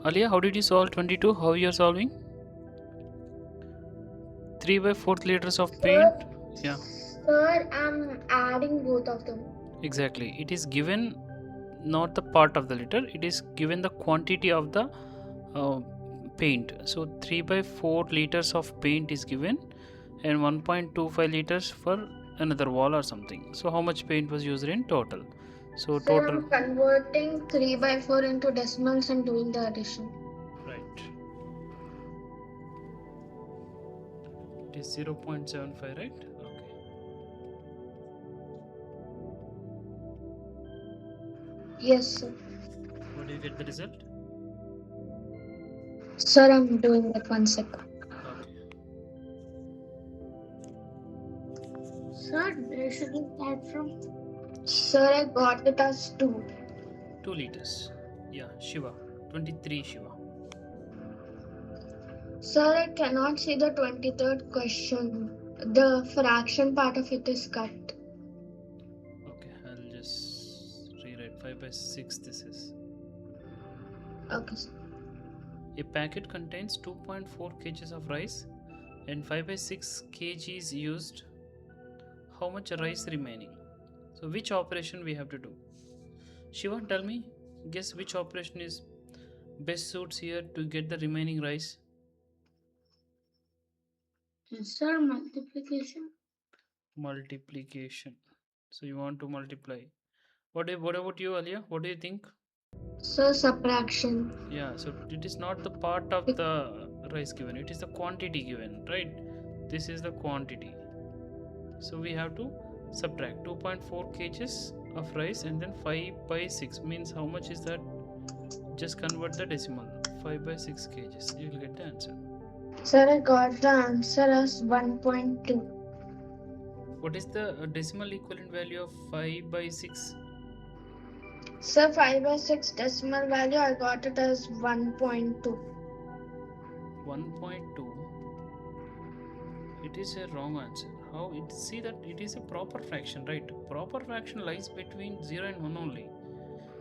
Alia, how did you solve 22? How you are solving? 3 by 4 liters of paint. Yeah, Sir, I'm adding both of them. exactly. It is given not the part of the liter, it is given the quantity of the uh, paint. So 3 by 4 liters of paint is given and 1.25 liters for another wall or something. So how much paint was used in total? So Sir, total, I'm converting 3 by 4 into decimals and doing the addition. right, it is 0.75, right? Okay. Yes, sir. What do you get the result? Sir, I'm doing that 1 second. Okay. Sir, where should I start from? Sir, I got it as 2. 2 liters. Yeah, Shiva. 23 Shiva. Sir, I cannot see the 23rd question. The fraction part of it is cut. Okay, I'll just rewrite 5 by 6. This is. Okay, sir. A packet contains 2.4 kgs of rice and 5 by 6 kgs used. How much rice remaining? So, which operation we have to do? Shiva, tell me, guess which operation is best suits here to get the remaining rice? Sir, multiplication. Multiplication. So, you want to multiply. What about you, Alia? What do you think? Sir, subtraction. Yeah, so it is not the part of the rice given, it is the quantity given, right? This is the quantity. So we have to subtract 2.4 kgs of rice and then 5 by 6 means how much is that? Just convert the decimal. 5 by 6 kgs. You will get the answer. Sir, I got the answer as 1.2. What is the decimal equivalent value of 5 by 6? Sir, 5 by 6 decimal value, I got it as 1.2. 1.2. It is a wrong answer. How it see that it is a proper fraction, right? Proper fraction lies between 0 and 1 only.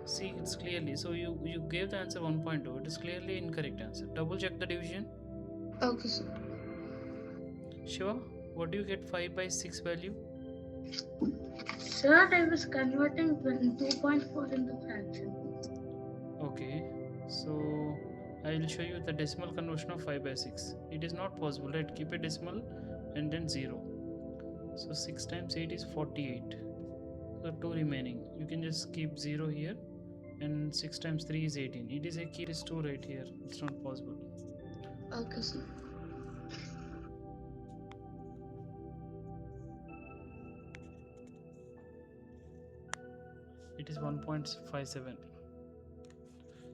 See, it's clearly. So you gave the answer 1.2. It is clearly incorrect answer. Double check the division. Okay, sir. Shiva, what do you get 5 by 6 value? Sir, I was converting 2.4 into fraction. Okay. So I will show you the decimal conversion of 5 by 6. It is not possible, right? Keep a decimal and then 0. So 6 times 8 is 48. So 2 remaining. You can just keep 0 here and 6 times 3 is 18. It is a key, it is 2 right here. It's not possible. Okay, sir. It is 1.57.